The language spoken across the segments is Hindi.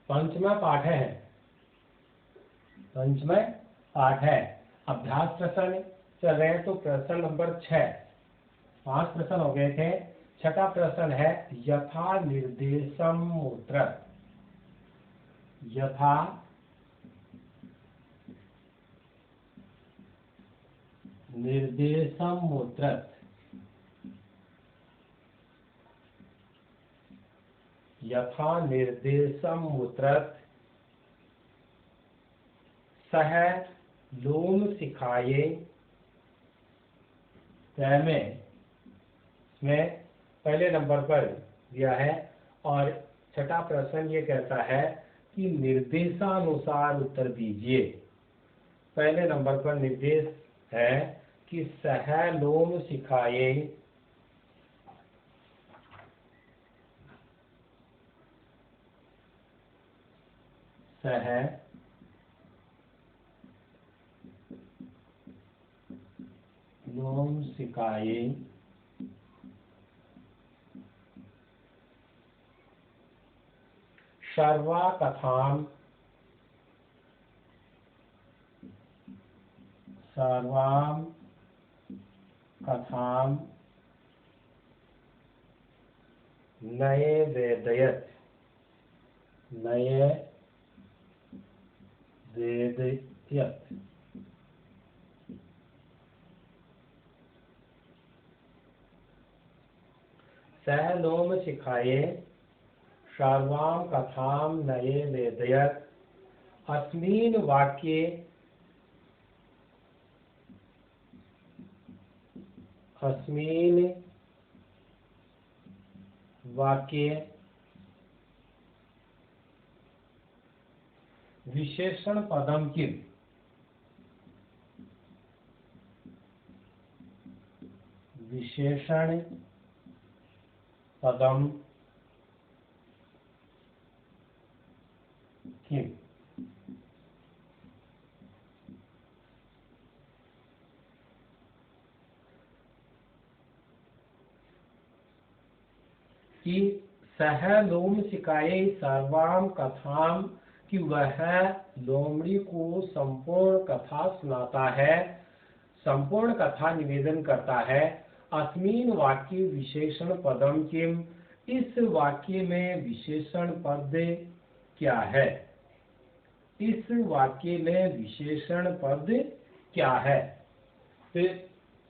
पंचमा पाठ है, पंचमा पाठ है। अभ्यास प्रश्न चल रहे हैं, तो प्रश्न नंबर 6, 5 प्रश्न हो गए थे। छठा प्रश्न है यथा निर्देशम मूत्र। यथा निर्देशम मूत्र। यथा निर्देशम मूत्र सह लोम सिखाए में पहले नंबर पर दिया है। और छठा प्रश्न ये कहता है कि निर्देशानुसार उत्तर दीजिए। पहले नंबर पर निर्देश है कि सह लोम सिखाए सह लोम सिखाए सर्वा कथाम सर्वाम कथाम नये वेदयत नये वेदयत। सह लोम सिखाए सर्वाम कथाम नये वेदयत। अस्मिन् वाक्ये अस्मिन् वाक्ये विशेषण पदम किम। विशेषण पदम किम। कि सह लोम सिकाए सर्वाम कथाम, कि वह लोमड़ी को संपूर्ण कथा सुनाता है, संपूर्ण कथा निवेदन करता है। अस्मिन् वाक्य विशेषण पदम किम, इस वाक्य में विशेषण पद क्या है। इस वाक्य में विशेषण पद क्या है। तो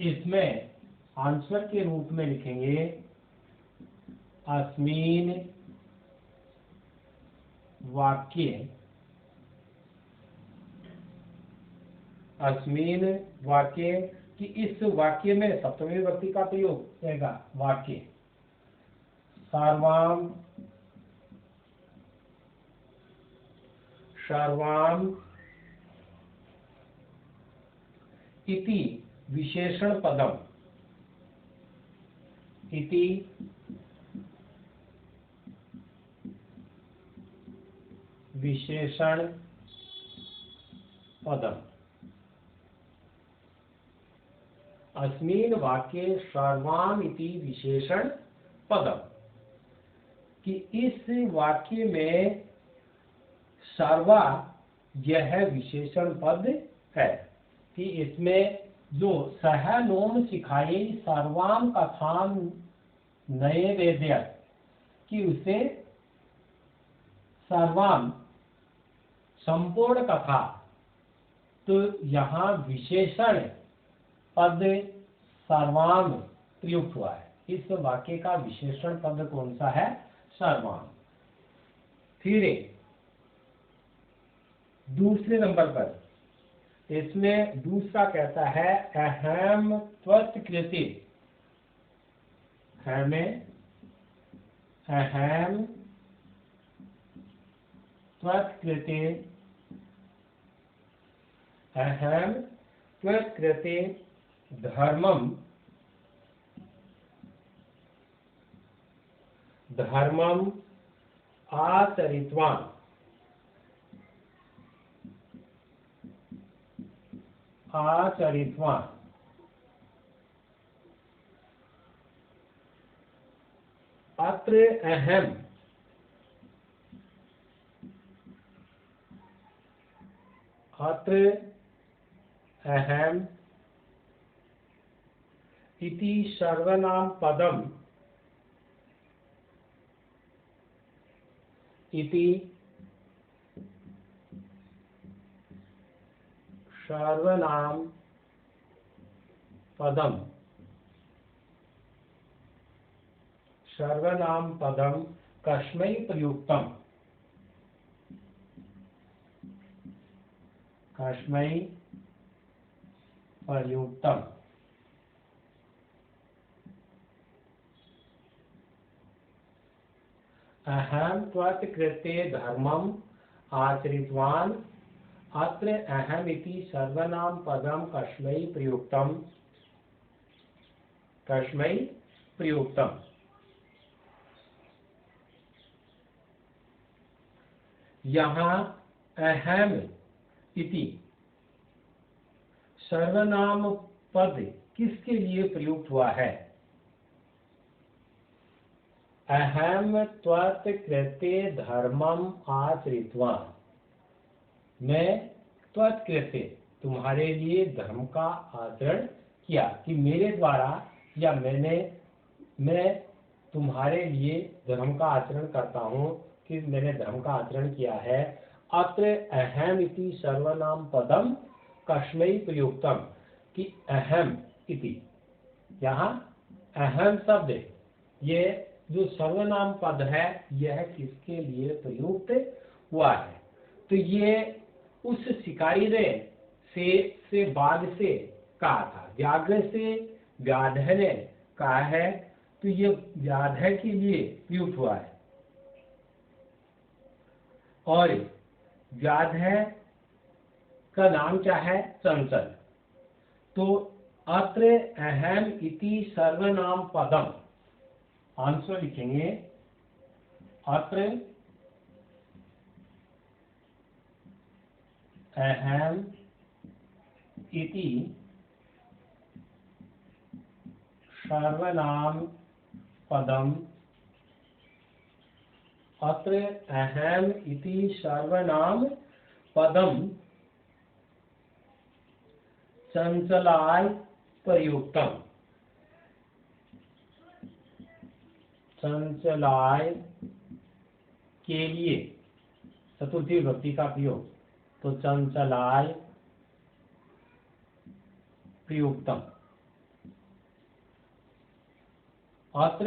इसमें आंसर के रूप में लिखेंगे अस्मिन् वाक्ये, अस्मिन् वाक्ये, कि इस वाक्य में सप्तमी विभक्ति का प्रयोग रहेगा। वाक्य सर्वाम सर्वाम इति विशेषण पदम, इति विशेषण पदम। अस्मिन् वाक्ये सर्वाम इति विशेषण पदम, कि इस वाक्य में सर्वा यह विशेषण पद है। कि इसमें जो सह लोम सिखाए सर्वाम कथाम नये वेदयत, कि उसे सर्वाम संपूर्ण कथा, तो यहाँ विशेषण पद सर्वाम प्रयुक्त हुआ है। इस वाक्य का विशेषण पद कौन सा है। सर्वाम। फिर दूसरे नंबर पर इसमें दूसरा कहता है अहम त्वत्कृते, हमें अहम त्वत्कृते, अहम त्वत्कृते धर्मम, धर्मम आचरितवान्, आचरितवान्। अत्र अहम अत्र अहम इति सर्वनाम पदम इति सर्वनाम पदम कस्मै प्रयुक्तम अहम त्वत्कृते धर्मम् आचरितवान् अत्र अहम इति सर्वनाम पदम कस्मै प्रयुक्तम। यहाँ अहम इति सर्वनाम पद किसके लिए प्रयुक्त हुआ है? अहम त्वत्कृते धर्मम आचरितवान, मैं त्वत्कृते तुम्हारे लिए धर्म का आचरण किया, कि मेरे द्वारा या मैं तुम्हारे लिए धर्म का आचरण करता हूँ, कि मैंने धर्म का आचरण किया है। अत्र अहम इति सर्वनाम पदम कस्मै प्रयुक्तम, कि अहम इति, यहाँ अहम शब्द ये जो सर्वनाम पद है यह किसके लिए प्रयुक्त हुआ है? तो ये उस शिकारी ने से बाघ से कहा था, व्याघ्र से व्याध ने कहा है, तो ये व्याध के लिए प्रयुक्त हुआ है। और व्याध का नाम क्या है? चंचल। तो अत्र अहम इति सर्वनाम पदम, आंसर लिखेंगे अत्र अहम इति सर्वनाम पदम, अत्र अहम इति सर्वनाम पदम चंचलाय प्रयुक्तम, चंचलाय के लिए चतुर्थी विभक्ति का प्रयोग, तो चंचलाय प्रयुक्तम। अत्र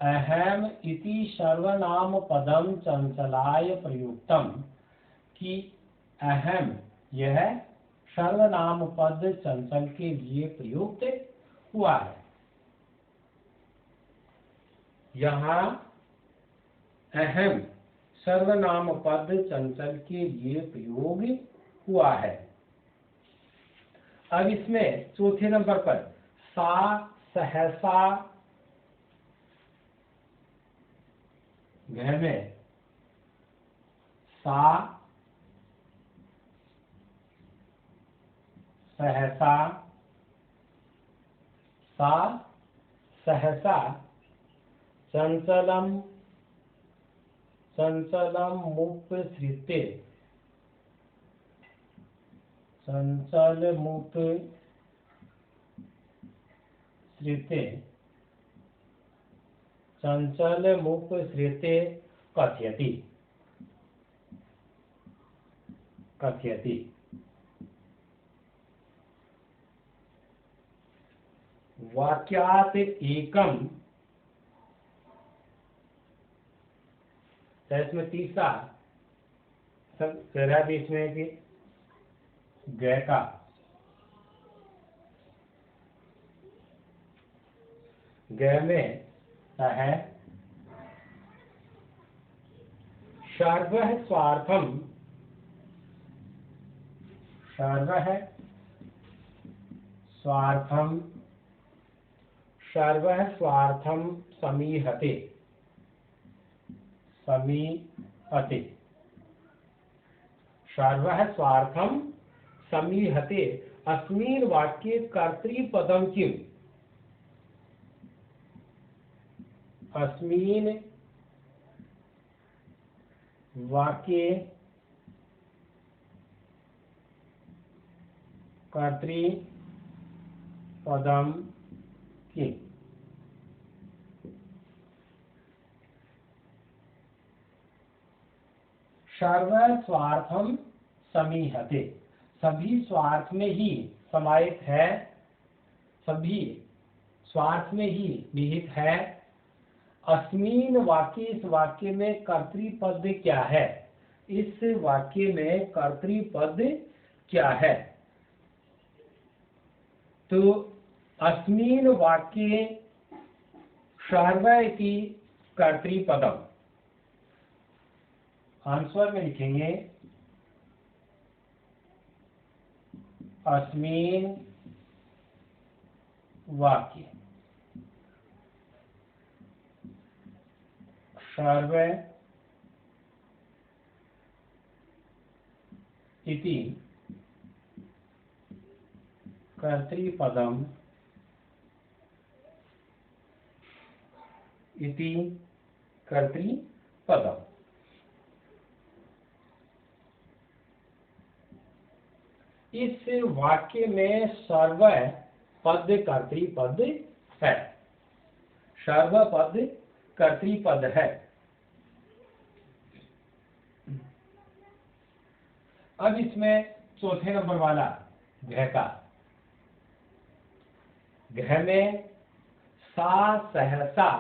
अहम इति सर्वनाम पदम चंचलाय प्रयुक्तम, कि अहम यह सर्वनाम पद चंचल के लिए प्रयुक्त हुआ है। यहाँ अहम सर्वनाम पद चंचल के लिए प्रयोग हुआ है। अब इसमें चौथे नंबर पर सा, सहसा, घर में सा, सहसा, सा सहसा, चंचलम, मुपसृते, चंचल मुपसृते, चंचल मुपसृते कथयति, वाक्यात एकम, इसमें तीसरा तेरा भी इसमें कि गय का गय में है सर्व स्वार्थम, सर्व स्वार्थम समीहते, सर्व स्वार्थम समीहते, अस्मिन् वाक्ये कर्तृपदम किम, अस्मिन् वाक्ये कर्तृपदम किम। सर्व स्वार्थम समीहते, सभी स्वार्थ में ही समाहित है, सभी स्वार्थ में ही निहित है। अस्मिन वाक्य, इस वाक्य में कर्तृपद क्या है, इस वाक्य में कर्तृपद क्या है। तो अस्मिन वाक्ये सर्व इति कर्तृपदम, आंसर में लिखेंगे अस्मिन वाक्य सर्व इति कर्तृपदम इति कर्तृपदम। इस वाक्य में सर्व पद कर्तृपद है, सर्व पद कर्तृपद है। अब इसमें चौथे नंबर वाला घ का, घ में सा सहसा,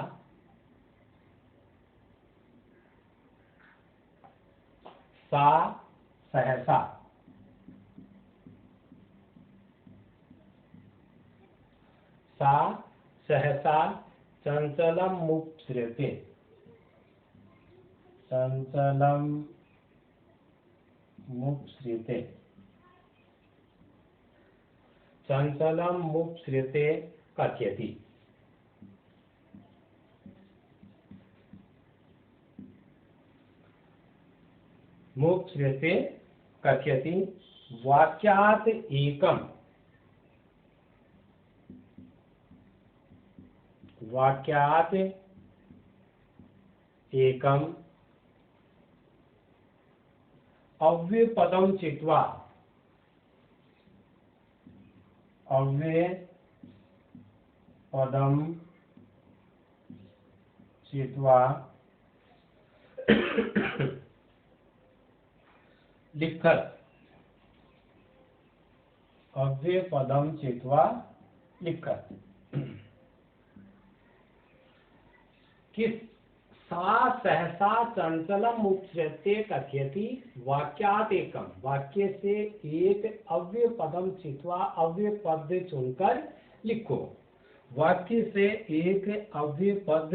सा सहसा, सा सहसा चंचलम मुप्सृते, चंचलम मुप्सृते, चंचलम मुप्सृते कथयति। मुप्सृते कथयति वाक्यात् एकम, वाक्यात् एकम अव्ययपदम चित्वा, अव्ययपदम चित्वा लिखत, अव्ययपदम चित्वा लिखत। किस सा सहसा चंचलम मुप्सृते कथयति वाक्यात् एकम, वाक्य से एक अव्यय पदम चित्वा, अव्यय पद चुनकर लिखो। वाक्य से एक अव्यय पद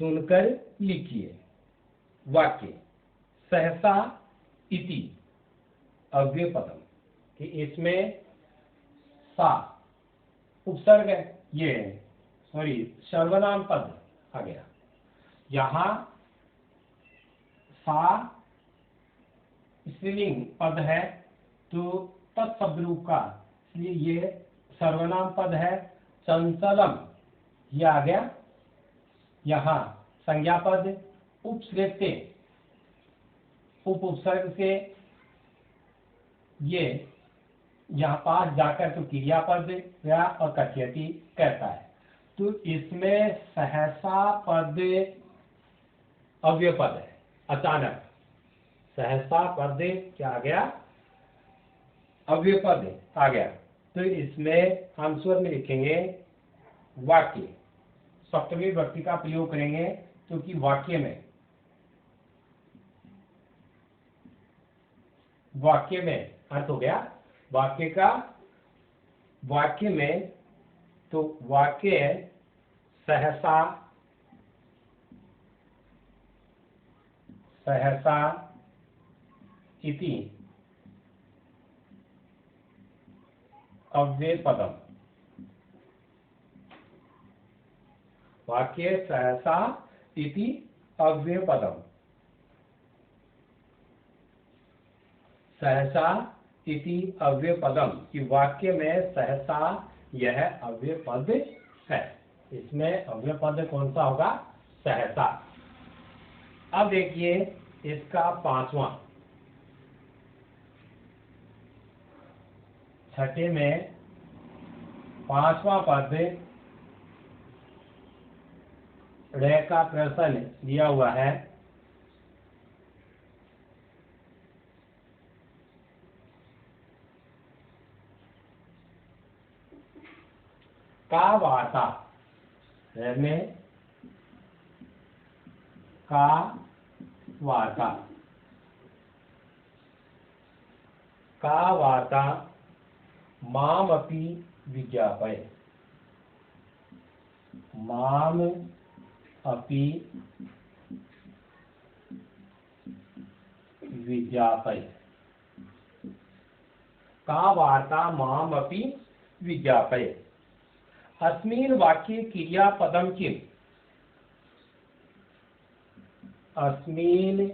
चुनकर लिखिए। वाक्य सहसा इति अव्यय पदम, कि इसमें सा उपसर्ग है, ये सॉरी सर्वनाम पद आ गया। यहाँ सा स्त्रीलिंग पद है तो तत्शब्द रूप का, इसलिए ये सर्वनाम पद है। चंचलम ये आ गया, यहाँ संज्ञा पद। उपसृते उपसर्ग से ये यहाँ पास जाकर तो क्रियापद गया और कथयति कहता है। तो इसमें सहसा पद अव्यय पद है, अचानक सहसा पद क्या आ गया, अव्यय पद आ गया। तो इसमें आंसर में लिखेंगे वाक्य, सप्तमी विभक्ति का प्रयोग करेंगे, क्योंकि वाक्य में अर्थ हो गया वाक्य का, वाक्य में तो वाक्य सहसा, सहसा इति अव्यय पदम, वाक्य सहसा इति अव्यय पदम, सहसा इति अव्यय पदम, कि वाक्य में सहसा यह अव्यय पद है। इसमें अव्यय पद कौन सा होगा, सहसा। अब देखिए इसका पांचवा, छठे में पांचवा पद रे का प्रश्न दिया हुआ है। का वार्ता रे में का वार्ता का वार्ता मामपि विज्ञापय माम अपि विज्ञापय का वार्ता माम अपि विज्ञापय। अस्मिन् वाक्ये क्रियापदं किम्? अस्मिन्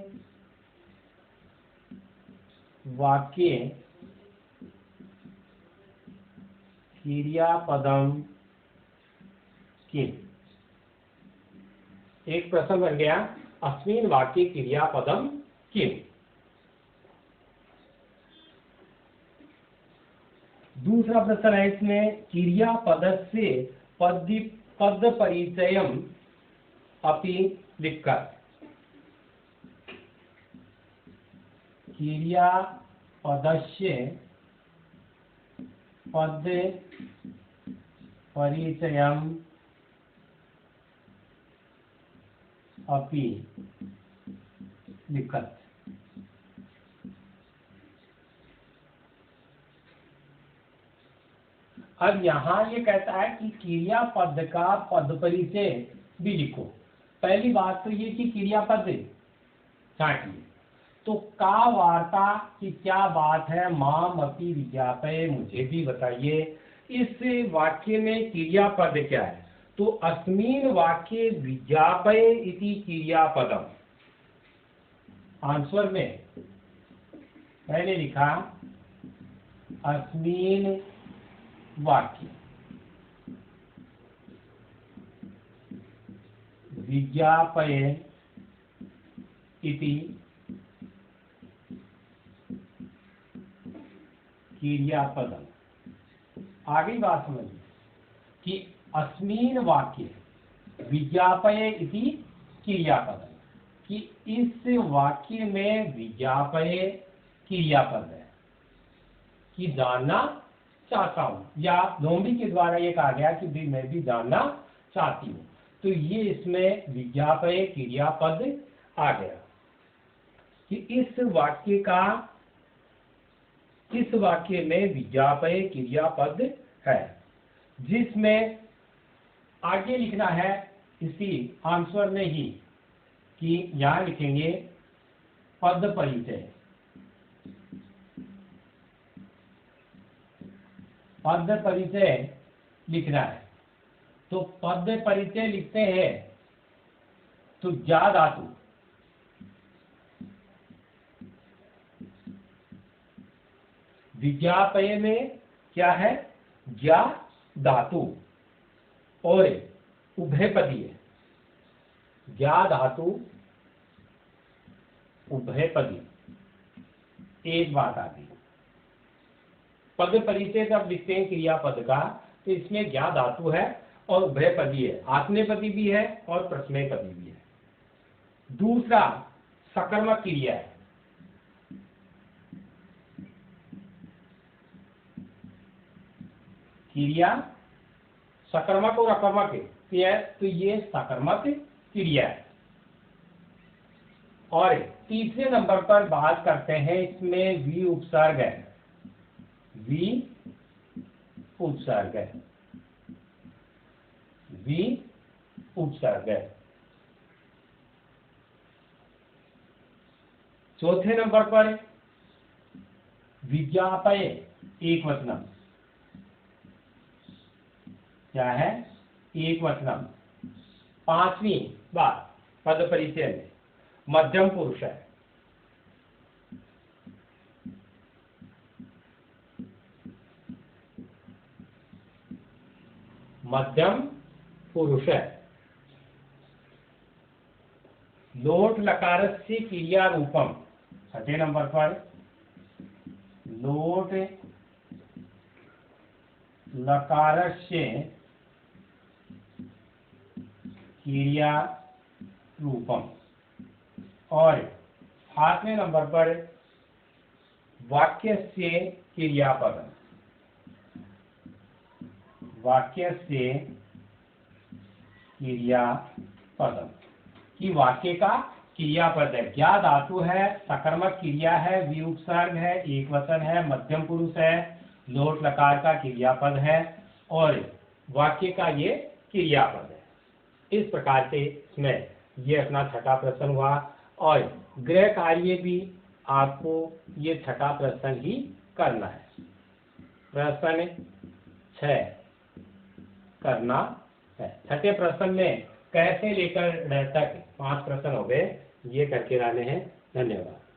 वाक्ये क्रियापदं किम्? एक प्रश्न बन गया, अस्मिन् वाक्ये क्रियापदं किम्? दूसरा प्रश्न है इसमें, क्रियापदस्य पद परिचयम् अपि लिखकर। क्रियापदस्य पद परिचयम् अपि लिखत। अब यहां ये कहता है कि क्रियापद का पद परिचय भी लिखो। पहली बात तो ये कि क्रियापद छांटिए। तो का वार्ता की क्या बात है, माम अपि विज्ञापय, मुझे भी बताइए इस वाक्य में क्रियापद क्या है। तो अस्मिन् वाक्ये विज्ञापय इति क्रियापदम। आंसर में मैंने लिखा अस्मिन् वाक्य विज्ञापय इति क्रियापदम। आगे बात समझिए कि अस्मिन् वाक्ये विज्ञापय इति क्रियापदम, कि इस वाक्य में विज्ञापय क्रियापद है, कि जानना चाहता हूं, या लोमड़ी के द्वारा ये कहा गया कि भी मैं भी जानना चाहती हूं। तो ये इसमें विज्ञापय क्रियापद आ गया कि इस वाक्य में विज्ञापय क्रियापद है, जिसमें आगे लिखना है इसी आंसर में ही कि यहां लिखेंगे पद परिचय। पद परिचय लिखना है। तो पद परिचय लिखते हैं तो जा धातु, विज्ञापय में क्या है, ज्ञा धातु और उभयपदी है। ज्ञा धातु उभयपदी, एक बात आती है। पद परिचय जब लिखते हैं क्रियापद का तो इसमें ज्ञा धातु है और उभयपदी है, आत्मनेपदी भी है और प्रश्नेपदी भी है। दूसरा सकर्मक क्रिया है। क्रिया सकर्मक और अकर्मक है, तो ये सकर्मक क्रिया है। और तीसरे नंबर पर बात करते हैं, इसमें वी उपसर्ग है। वी उपसर्ग है, वी उपसर्ग है। चौथे नंबर पर विज्ञापय एकवचनम। क्या है, एकवचनम। पांचवी बात पद परिचय में मध्यम पुरुष है। मध्यम पुरुष है। लोट लकारस्य क्रिया रूपम, छठे नंबर पर लोट लकारस्य क्रिया रूपम। और 7वें नंबर पर वाक्यस्य क्रियापदम। वाक्यस्य क्रियापदम कि वाक्य का क्रियापद है, क्या धातु है, सकर्मक क्रिया है, विउपसर्ग है, एकवचन है, मध्यम पुरुष है, लोट लकार का क्रियापद है और वाक्य का ये क्रियापद है। इस प्रकार से इसमें ये अपना छठा प्रश्न हुआ और गृह कार्य भी आपको ये छठा प्रश्न ही करना है। प्रश्न 6 करना है। छठे प्रश्न में कैसे लेकर तक 5 प्रश्न हो गए, ये करके लाने हैं। धन्यवाद।